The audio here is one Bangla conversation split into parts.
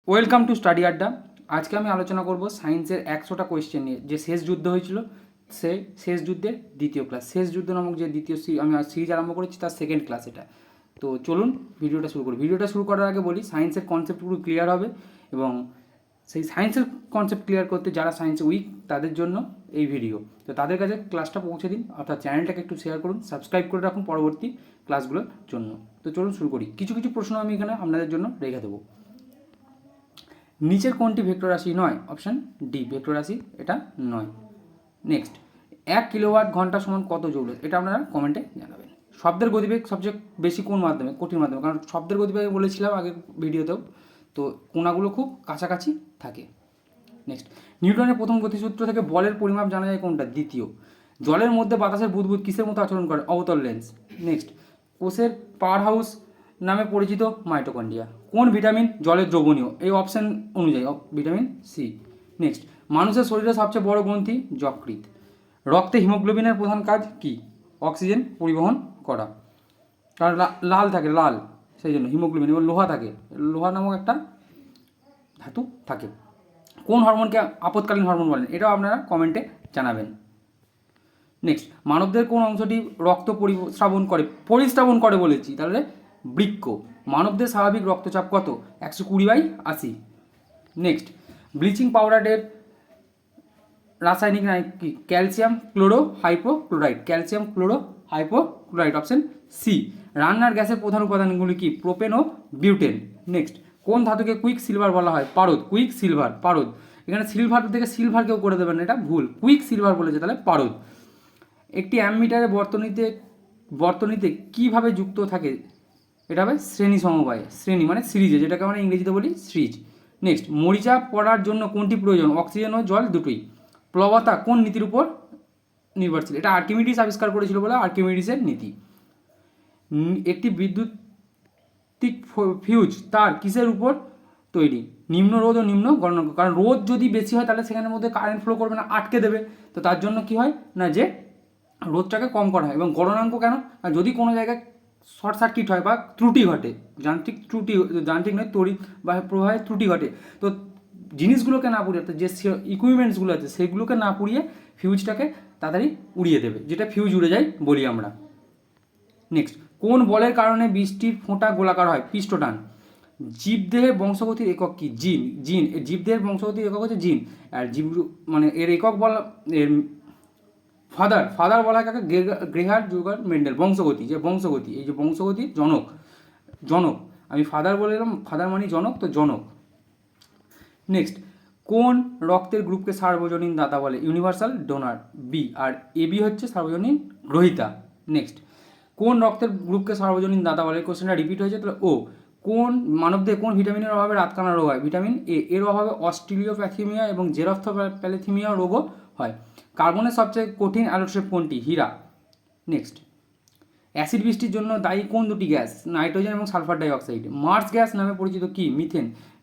ওয়েলকাম টু স্টাডি আড্ডা। আজকে আমি আলোচনা করব সায়েন্সের 100টা কোয়েশ্চেন নিয়ে। যে শেষ যুদ্ধ হয়েছিল সেই শেষ যুদ্ধের দ্বিতীয় ক্লাস, শেষ যুদ্ধ নামক যে দ্বিতীয় আমি সিরিজ আরম্ভ করেছি তার সেকেন্ড ক্লাস এটা। তো চলুন ভিডিওটা শুরু করি। ভিডিওটা শুরু করার আগে বলি সায়েন্সের কনসেপ্টগুলো ক্লিয়ার হবে এবং সেই সায়েন্সের কনসেপ্ট ক্লিয়ার করতে যারা সায়েন্সে উইক তাদের জন্য এই ভিডিও। তো তাদের কাছে ক্লাসটা পৌঁছে দিন, অর্থাৎ চ্যানেলটাকে একটু শেয়ার করুন, সাবস্ক্রাইব করে রাখুন পরবর্তী ক্লাসগুলোর জন্য। তো চলুন শুরু করি। কিছু কিছু প্রশ্ন আমি এখানে আপনাদের জন্য রেখে দেবো। নিচের কোনটি ভেক্টর রাশি নয়? অপশান ডি, ভেক্টর রাশি এটা নয়। নেক্সট, 1 কিলোওয়াট ঘন্টা সমান কত জৌল? এটা আপনারা কমেন্টে জানাবেন। শব্দের গতিবেগ সবচেয়ে বেশি কোন মাধ্যমে? কঠিন মাধ্যমে, কারণ শব্দের গতিবেগ বলেছিলাম আগের ভিডিওতেও, তো কোণাগুলো খুব কাছাকাছি থাকে। নেক্সট, নিউটনের প্রথম গতিসূত্র থেকে বলের পরিমাপ জানা যায় কোনটা? দ্বিতীয়। জলের মধ্যে বাতাসের বুদবুদ কিসের মতো আচরণ করে? অবতল লেন্স। নেক্সট, কোষের পাওয়ার হাউস নামে পরিচিত মাইটোকন্ড্রিয়া। কোন ভিটামিন জলের দ্রবণীয়? এই অপশান অনুযায়ী ভিটামিন সি। নেক্সট, মানুষের শরীরে সবচেয়ে বড় গ্রন্থি যকৃৎ। রক্তে হিমোগ্লোবিনের প্রধান কাজ কি? অক্সিজেন পরিবহন করা। কারণ লাল থাকে, লাল, সেই জন্য হিমোগ্লোবিন। এবং লোহা থাকে, লোহা নামক একটা ধাতু থাকে। কোন হরমোনকে আপদকালীন হরমোন বলেন? এটাও আপনারা কমেন্টে জানাবেন। নেক্সট, মানবদের কোন অংশটি রক্ত পরিস্রাবন করে বলেছি, তাহলে বৃক্ক। মানবদের স্বাভাবিক রক্তচাপ কত? 120/80। নেক্সট, ব্লিচিং পাউডারের রাসায়নিক নাম কি? Calcium chloro hypochloride. Calcium chloro hypochloride, option C. রান্নার গ্যাসের প্রধান উপাদানগুলি কি? প্রোপেন ও বিউটেন। নেক্সট, কোন ধাতুকে কুইক সিলভার বলা হয়? পারদ। কুইক সিলভার, পারদ। এখানে সিলভার থেকে সিলভার কেউ করে দেবেন, এটা ভুল। কুইক সিলভার বলেছে, তাহলে পারদ। একটি অ্যামমিটারের বর্তনীতে কীভাবে যুক্ত থাকে? এটা হবে শ্রেণী সমবায়ে। শ্রেণী মানে সিরিজে, যেটাকে আমরা ইংরেজিতে বলি সিরিজ। নেক্সট, মরিচা পড়ার জন্য কোনটি প্রয়োজন? অক্সিজেন ও জল দুটোই। প্লবতা কোন নীতির উপর নির্ভরশীল? এটা আর্কিমিডিস আবিষ্কার করেছিল বলে আর্কিমিডিসের নীতি। একটি বিদ্যুতিক ফিউজ তার কিসের উপর তৈরি? নিম্ন রোধ ও নিম্ন গণনাঙ্ক। কারণ রোধ যদি বেশি হয় তাহলে সেখানের মধ্যে কারেন্ট ফ্লো করবে না, আটকে দেবে। তো তার জন্য কি হয় না, যে রোধটাকে কম করা হয়। এবং গণনাঙ্ক কেন? যদি কোনো জায়গায় শর্ট সার্কিট হয় বা ত্রুটি ঘটে, যান্ত্রিক নয়, তড়িৎ বা প্রবাহের ত্রুটি ঘটে, তো জিনিসগুলোকে না পুড়িয়ে, অর্থাৎ যে ইকুইপমেন্টসগুলো আছে সেগুলোকে না পুড়িয়ে ফিউজটাকে তাড়াতাড়ি উড়িয়ে দেবে, যেটা ফিউজ উড়ে যায় বলি আমরা। নেক্সট, কোন বলের কারণে বৃষ্টির ফোঁটা গোলাকার হয়? পৃষ্ঠটান। জীবদেহের বংশগতির একক কি? জিন। জীবদেহের বংশগতির একক হচ্ছে জিন। আর জীব মানে এর একক বলা, এর ফাদার বলা হয় কাকে? গ্রেহার জোগার মেন্ডেল। বংশগতি, যে বংশগতি, এই যে বংশগতির জনক আমি ফাদার বলে এলাম, ফাদার মানে জনক, তো জনক। নেক্সট, কোন রক্তের গ্রুপকে সার্বজনীন দাতা বলে? Universal donor, B. আর এবি হচ্ছে সার্বজনীন গ্রহীতা। নেক্সট, কোন রক্তের গ্রুপকে সার্বজনীন দাতা বলে? কোশ্চেনটা রিপিট হয়েছে, তাহলে ও। কোন মানবদের কোন ভিটামিনের অভাবে রাতকানা রোগ হয়? Vitamin A. এর অভাবে অস্ট্রেলিওপ্যাথিমিয়া এবং জেরপ্থ্যালেথিমিয়া রোগও হয়। কার্বনের সবচেয়ে কঠিন অ্যালোট্রপ কোনটি? হীরা। নেক্সট, অ্যাসিড বৃষ্টির জন্য দায়ী কোন দুটি গ্যাস? নাইট্রোজেন এবং সালফার ডাইঅক্সাইড। মার্স গ্যাস নামে পরিচিত কি?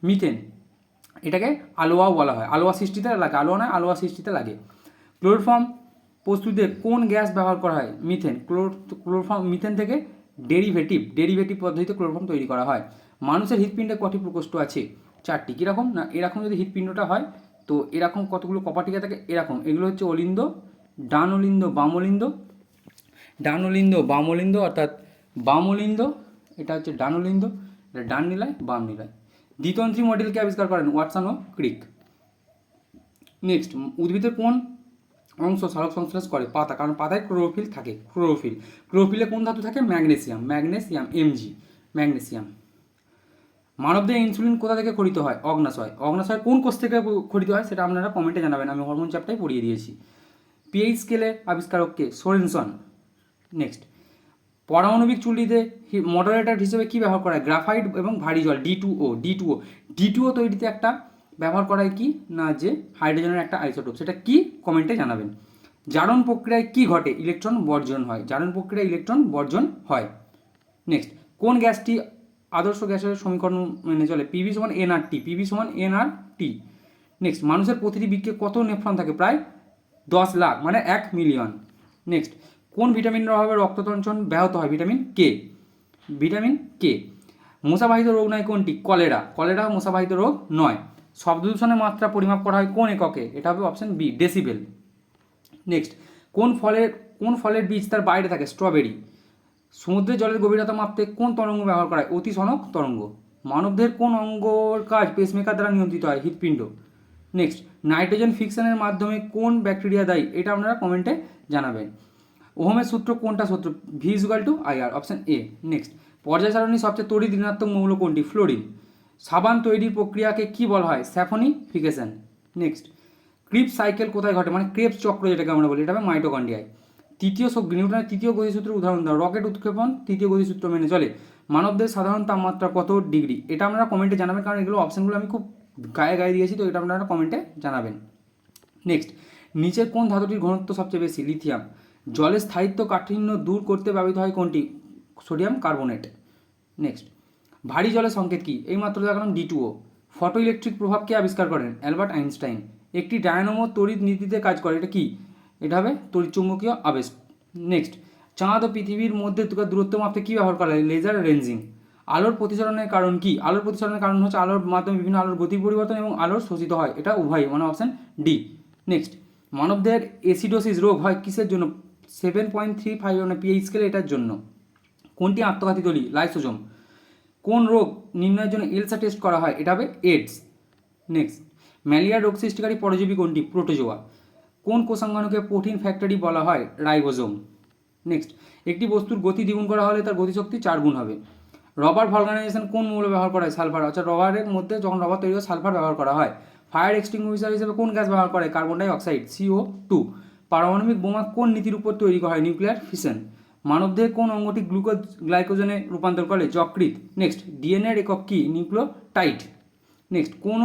মিথেন। এটাকে আলোয়াও বলা হয়, আলোয়া সৃষ্টিতে লাগে, আলোয়া নয়, আলোয়া সৃষ্টিতে লাগে। ক্লোরোফর্ম প্রস্তুতিতে কোন গ্যাস ব্যবহার করা হয়? মিথেন। ক্লোরোফর্ম মিথেন থেকে ডেরিভেটিভ পদ্ধতিতে ক্লোরোফর্ম তৈরি করা হয়। মানুষের হৃৎপিণ্ডে কটি প্রকোষ্ঠ আছে? 4টি। কীরকম না, এরকম যদি হৃৎপিণ্ডটা হয় তো এরকম কতগুলো কপাটিকা থাকে, এরকম। এগুলো হচ্ছে অলিন্দ, ডান অলিন্দ, বাম অলিন্দ। ডান অলিন্দ, বাম অলিন্দ, অর্থাৎ বাম অলিন্দ এটা হচ্ছে ডান অলিন্দ, এটা ডান নিলায়, বাম নিলায়। দ্বিতন্ত্রী মডেলকে আবিষ্কার করেন? ওয়াটসন ও ক্রিক। নেক্সট, উদ্ভিদের কোন অংশ সালোক সংশ্লেষ করে? পাতা, কারণ পাতায় ক্লোরোফিল থাকে। ক্লোরোফিলে কোন ধাতু থাকে? Magnesium, MG, magnesium. মানবদেহে ইনসুলিন কোথা থেকে খরিত হয়? অগ্নাশয় কোন কোষ থেকে খরিত হয়? সেটা আপনারা কমেন্টে জানাবেন, আমি হরমোন চ্যাপ্টারে পড়িয়ে দিয়েছি। পিএইচ স্কেলের আবিষ্কারককে? সোরেনসন। নেক্সট, পারমাণবিক চুল্লিতে মডারেটর হিসেবে কী ব্যবহার করা হয়? গ্রাফাইট এবং ভারী জল, ডি টু ও তৈরিতে একটা ব্যবহার করা হয় কি না, যে হাইড্রোজেনের একটা আইসোটোপ। সেটা কি কমেন্টে জানাবেন। জারণ প্রক্রিয়ায় কি ঘটে? ইলেকট্রন বর্জন হয়। জারণ প্রক্রিয়ায় ইলেকট্রন বর্জন হয়। নেক্সট, কোন গ্যাসটি আদর্শ গ্যাসের সমীকরণ মেনে চলে? পিভি সমান এনআরটি। নেক্সট, মানুষের প্রতিটি বৃক্কে কত নেফ্রন থাকে? প্রায় 10 লাখ, মানে 1 মিলিয়ন। নেক্সট, কোন ভিটামিনের অভাবে রক্ততঞ্চন ব্যাহত হয়? Vitamin K. মশাবাহিত রোগ নয় কোনটি? কলেরা। কলেরা মশাবাহিত রোগ নয়। শব্দ দূষণের মাত্রা পরিমাপ করা হয় কোন এককে? এটা হবে অপশন বি, ডেসিবেল। নেক্সট, কোন ফলের বীজ তার বাইরে থাকে? স্ট্রবেরি। সমুদ্রের জলের গভীরতা মাপতে কোন তরঙ্গ ব্যবহার করা হয়? অতিসনক তরঙ্গ। মানবদেহের কোন অঙ্গর কাজ পেসমেকার দ্বারা নিয়ন্ত্রিত হয়? হৃৎপিণ্ড। নেক্সট, নাইট্রোজেন ফিকশনের মাধ্যমে কোন ব্যাকটেরিয়া দায়ী? এটা আপনারা কমেন্টে জানাবেন। ওহমের সূত্র কোনটা সূত্র? V equal to IR, option A. Next, পর্যায় সারণীর সবচেয়ে তড়িৎ ঋণাত্মক মৌল কোনটি? ফ্লোরিন। সাবান তৈরির প্রক্রিয়াকে কি বলা হয়? স্যাফনিফিকেশন। নেক্সট, ক্রিপস সাইকেল কোথায় ঘটে? মানে ক্রেবস চক্র যেটাকে আমরা বলি, এটা হবে মাইটোকন্ড্রিয়ায়। নিউটনের তৃতীয় গতিসূত্রের উদাহরণ দাও। রকেট উৎক্ষেপণ তৃতীয় গতিসূত্র মেনে চলে। মানবদের সাধারণ তাপমাত্রা কত ডিগ্রি? এটা আপনারা কমেন্টে জানাবেন, কারণ এগুলো অপশনগুলো আমি খুব গায়ে গায়ে দিয়েছি, তো এটা আপনারা কমেন্টে জানাবেন। নেক্সট, নিচের কোন ধাতুটির ঘনত্ব সবচেয়ে বেশি? লিথিয়াম। জলের স্থায়িত্ব কাঠিন্য দূর করতে ব্যবহৃত হয় কোনটি? Sodium carbonate. নেক্সট, ভারী জলের সংকেত কি? এইমাত্র দেখালাম D2O। ফটো ইলেকট্রিক প্রভাব কে আবিষ্কার করেন? Albert Einstein. একটি ডায়নামো তড়িৎ নীতিতে কাজ করে, এটা কি? এটা হবে তড়িৎচুম্বকীয় আবেশ। নেক্সট, চাঁদ ও পৃথিবীর মধ্যে দূরত্ব মাপতে কী ব্যবহার করা হয়? Laser ranging. আলোর প্রতিসরণের কারণ কি? আলোর প্রতিসরণের কারণ হচ্ছে আলোর মাধ্যমে বিভিন্ন আলোর গতির পরিবর্তন এবং আলোর শোষিত হয়, এটা উভয়, মানে অপশান ডি। নেক্সট, মানবদের অ্যাসিডোসিস রোগ হয় কিসের জন্য? 7.35 মানে পিএইচ স্কেল, এটার জন্য। কোনটি আত্মঘাতী তৈরি? লাইসোজোম। কোন রোগ নির্ণয়ের জন্য এলসা টেস্ট করা হয়? এটা হবে এইডস। নেক্সট, ম্যালেরিয়া রোগ সৃষ্টিকারী পরজীবী কোনটি? প্রোটোজোয়া। কোন কোষাঙ্গাণুকে প্রোটিন ফ্যাক্টরি বলা হয়? রাইবোজোম। নেক্সট, একটি বস্তুর গতি দ্বিগুণ করা হলে তার গতিশক্তি 4 গুণ হবে। রবার ভলকানাইজেশন কোন মৌল ব্যবহার করা হয়? সালফার। অর্থাৎ রবারের মধ্যে যখন রবার তৈরি হয় সালফার ব্যবহার করা হয়। ফায়ার এক্সটিংগুইশার হিসেবে কোন গ্যাস ব্যবহার করে? Carbon die oxide, CO2। পারমাণবিক বোমা কোন নীতির উপর তৈরি করা হয়? Nuclear fission. মানবদেহের কোন অঙ্গটি গ্লাইকোজেনে রূপান্তর করে? যকৃৎ। নেক্সট, ডিএনএর একক কি? নিউক্লিওটাইড। নেক্সট, কোন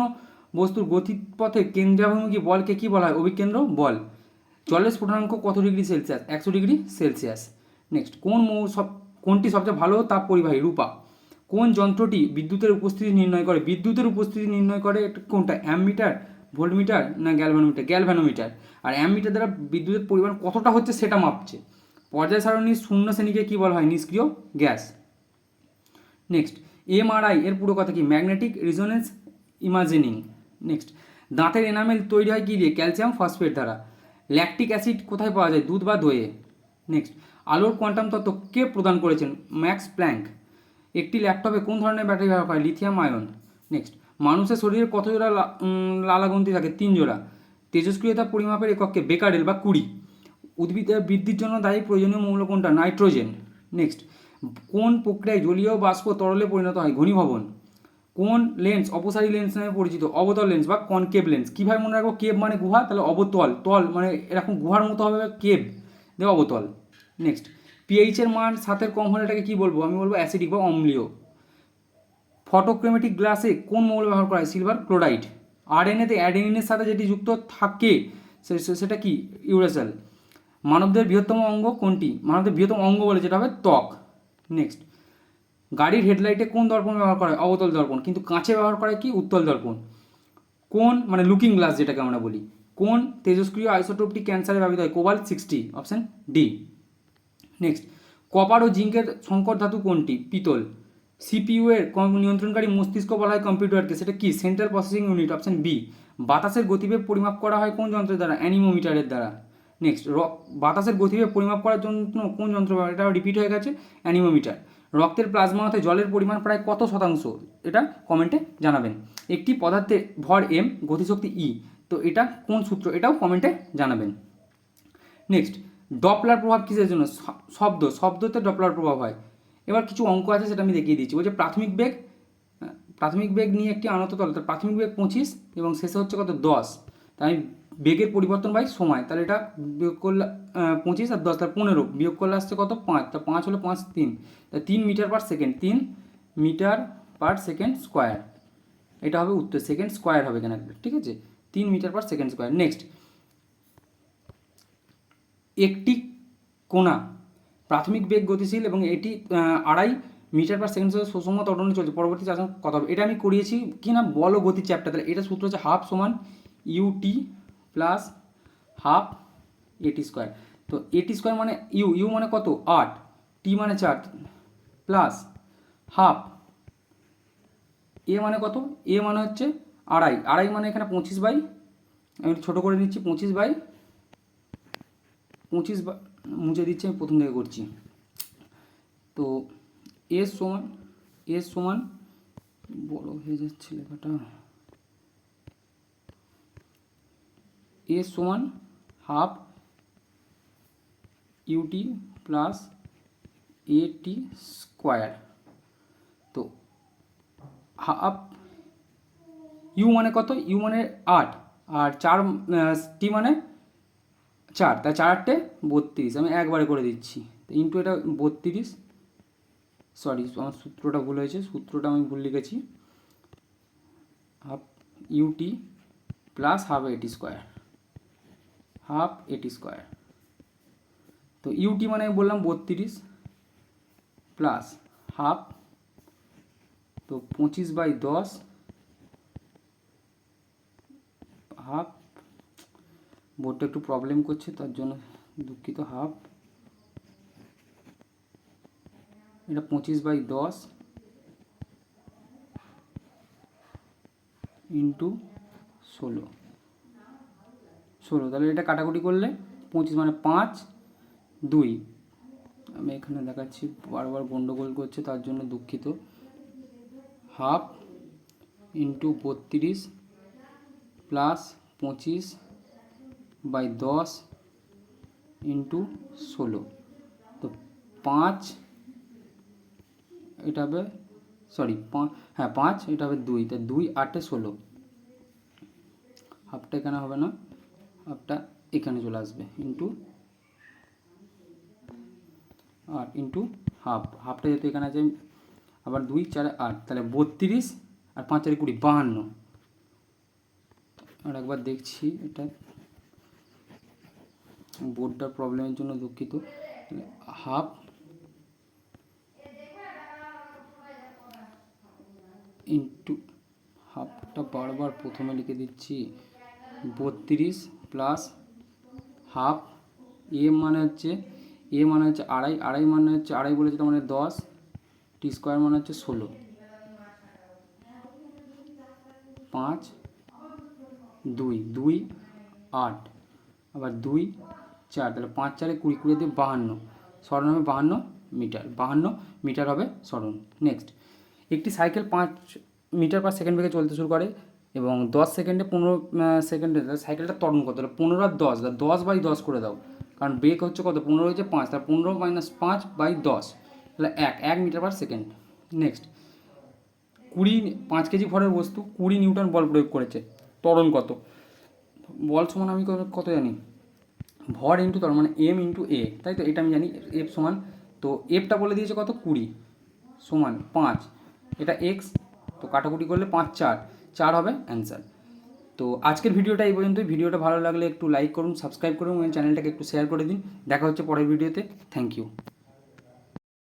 বস্তুর গতিপথে কেন্দ্রাভিমুখী বলকে কি বলা হয়? অভিকেন্দ্র বল। জলের স্ফুটনাঙ্ক কত degree Celsius? 100 degree Celsius. Next, কোনটি সবচেয়ে ভালো তাপ পরিবাহী? রূপা। কোন যন্ত্রটি বিদ্যুতের উপস্থিতি নির্ণয় করে? বিদ্যুতের উপস্থিতি নির্ণয় করে কোনটা? অ্যামমিটার, ভোল্টমিটার না গ্যালভানোমিটার? গ্যালভানোমিটার। আর অ্যামমিটার দ্বারা বিদ্যুতের পরিমাণ কতটা হচ্ছে সেটা মাপছে। পর্যায় সারণীর শূন্য শ্রেণীকে কী বলা হয়? নিষ্ক্রিয় গ্যাস। নেক্সট, MRI এর পুরো কথা কি? Magnetic resonance imagining. নেক্সট, দাঁতের এনামেল তৈরি হয় কী দিয়ে? ক্যালসিয়াম ফসফেট দ্বারা। ল্যাকটিক অ্যাসিড কোথায় পাওয়া যায়? দুধ বা দইয়ে। নেক্সট, আলোর কোয়ান্টাম তত্ত্ব কে প্রদান করেছেন? Max Planck. একটি ল্যাপটপে কোন ধরনের ব্যাটারি ব্যবহার হয়? Lithium ion. নেক্সট, মানুষের শরীরে কত জোড়া লালাগ্রন্থি থাকে? 3 জোড়া। তেজস্ক্রিয়তা পরিমাপের এককে বেকারেল বা কুড়ি। উদ্ভিদের বৃদ্ধির জন্য দায়ী প্রয়োজনীয় মৌল কোনটা? নাইট্রোজেন। নেক্সট, কোন প্রক্রিয়ায় জলীয় বাষ্প তরলে পরিণত হয়? ঘনীভবন। কোন লেন্স অপসারী লেন্স নামে পরিচিত? অবতল লেন্স বা কনকেভ লেন্স। কীভাবে মনে রাখবো? কেভ মানে গুহা, তাহলে অবতল, তল মানে এরকম গুহার মতো হবে, কেভ দিয়ে অবতল। নেক্সট, পিএইচের মান 7-এর কম হলে এটাকে কী বলবো? আমি বলবো অ্যাসিডিক বা অম্লীয়। ফটোক্রোমেটিক গ্লাসে কোন মৌল ব্যবহার করা হয়? Silver chloride. আরএনএতে অ্যাডেনিনের সাথে যেটি যুক্ত থাকে সেটা কি? ইউরেসেল। মানবদের বৃহত্তম অঙ্গ কোনটি? মানবদের বৃহত্তম অঙ্গ বলে যেটা হবে ত্বক। নেক্সট, গাড়ির হেডলাইটে কোন দর্পণ ব্যবহার করা হয়? অবতল দর্পণ। কিন্তু কাঁচে ব্যবহার করা কি? উত্তল দর্পণ। কোন মানে লুকিং গ্লাস যেটাকে আমরা বলি। কোন তেজস্ক্রিয় আইসোটোপটি ক্যান্সারে ব্যবহৃত হয়? Cobalt 60, option D. Next, copper ও জিঙ্কের সংকর ধাতু কোনটি? পিতল। CPU এর নিয়ন্ত্রণকারী মস্তিষ্ক বলা হয় কম্পিউটারকে, সেটা কি? Central processing unit, option B. বাতাসের গতিবেগ পরিমাপ করা হয় কোন যন্ত্রের দ্বারা? অ্যানিমোমিটারের দ্বারা। নেক্সট, বাতাসের গতিবেগ পরিমাপ করার জন্য কোন যন্ত্র ব্যবহার? এটা রিপিট হয়ে গেছে, অ্যানিমোমিটার। রক্তের প্লাজমাতে জলের পরিমাণ প্রায় কত শতাংশ? এটা কমেন্টে জানাবেন। একটি পদার্থের ভর m, গতিশক্তি E, তো এটা কোন সূত্র? এটাও কমেন্টে জানাবেন। নেক্সট, ডপলার প্রভাব কিসের জন্য? শব্দতে ডপলার প্রভাব হয়। এবার কিছু অঙ্ক আছে সেটা আমি দেখিয়ে দিচ্ছি। বলছে প্রাথমিক বেগ নিয়ে একটি আনত তল, তার প্রাথমিক বেগ 25 এবং শেষে হচ্ছে কত? 10। তাই আমি বেগের পরিবর্তন বাই সময়, তাহলে এটা বিয়োগ করলে 25 আর 10 তার 15, বিয়োগ করলে আসছে কত? 5। তা 5 হলো 5 3, তা 3 metre per second, 3 metre per second square. এটা হবে উত্তর, সেকেন্ড স্কোয়ার হবে কেন, ঠিক আছে? 3 metre per second square. Next, একটি কোণা প্রাথমিক বেগ গতিশীল এবং এটি 2.5 মিটার পার সেকেন্ড সুষম ত্বরণে চলছে। পরবর্তী চাষন কথা হবে। এটা আমি করিয়েছি কি না বলো গতির চ্যাপ্টার, তাহলে এটা সূত্র হচ্ছে হাফ সমান UT plus half AT square. তো AT স্কোয়ার মানে ইউ মানে কত? 8, T মানে 4 প্লাস হাফ এ মানে কত, এ মানে হচ্ছে আড়াই, আড়াই মানে এখানে 25 বাই, আমি একটু ছোটো করে নিচ্ছি, 25 বাই মুছে দিচ্ছি, আমি প্রথম থেকে করছি। তো এস সমান বড় হয়ে যাচ্ছে লেখাটা, এস সমান হাফ ইউটি প্লাস এটি স্কোয়ার। তো হাফ ইউ মানে কত, ইউ মানে 8 আর 4 টি মানে 4, তাই 4 × 8 = 32, আমি একবারে করে দিচ্ছি। তো ইন্টু এটা 32, সরি আমার সূত্রটা ভুল হয়েছে, সূত্রটা আমি ভুল লিখেছি, হাফ ইউটি প্লাস হাফ এটি স্কোয়ার, হাফ এটি স্কোয়ার। তো ইউটি মানে আমি বললাম 32 প্লাস হাফ, তো 25/10, হাফ, বোর্ডটা একটু প্রবলেম করছে তার জন্য দুঃখিত, হাফ, এটা 25/10 ইন্টু 16, তাহলে এটা কাটাকুটি করলে 25 মানে 5, 2, আমি এখানে দেখাচ্ছি বারবার গন্ডগোল করছে তার জন্য দুঃখিত, হাফ ইন্টু 32 প্লাস 25/10 ইন্টু 16, তো 5, এটা হবে সরি 5, হ্যাঁ 5, এটা হবে 2, তো 2 8 16, হাফটা এখানে হবে না, হাফটা এখানে চলে আসবে, ইন্টু 8 ইন্টু হাফ, হাফটা যেহেতু এখানে আছে, আবার 2 4 8, তাহলে 32 আর 5 4 20, 52। আর একবার দেখছি, এটা বোর্ডটার প্রবলেমের জন্য দুঃখিত, হাফ ইন্টু, হাফটা বারবার প্রথমে লিখে দিচ্ছি, 32 প্লাস হাফ, এ মানে হচ্ছে আড়াই, আড়াই মানে হচ্ছে আড়াই বলেছে তার মানে 10, টি স্কোয়ার মানে হচ্ছে 16, 5 2 2 8, আবার 2 4, তাহলে 5 4 20, 20 দিয়ে 52, সরণ হবে 52 মিটার, 52 মিটার হবে সরণ। নেক্সট, একটি সাইকেল 5 মিটার পার সেকেন্ড বেগে চলতে শুরু করে এবং 10 সেকেন্ডে 15 সেকেন্ডে সাইকেলটা ত্বরণ করতে হলে 15 আর 10, 10/10 করে দাও, কারণ বেগ হচ্ছে কত, 15 হয়েছে 5, তাহলে 15 - 5/10, তাহলে 1 metre per second. Next, 5 kg ভরের বস্তু 20 নিউটন বল প্রয়োগ করেছে, ত্বরণ কত? বল সমান আমি কত জানি, ভর ইন্টু ত্বরণ মানে এম ইন্টু এ, তাই তো, এটা আমি জানি, এফ সমান, তো এফটা বলে দিয়েছে কত, 20 সমান 5, এটা এক্স, তো কাটাকুটি করলে 5 4 হবে অ্যান্সার। তো আজকের ভিডিওটা এই পর্যন্তই। ভিডিওটা ভালো লাগলে একটু লাইক করুন, সাবস্ক্রাইব করুন এবং চ্যানেলটাকে একটু শেয়ার করে দিন। দেখা হচ্ছে পরের ভিডিওতে। Thank you.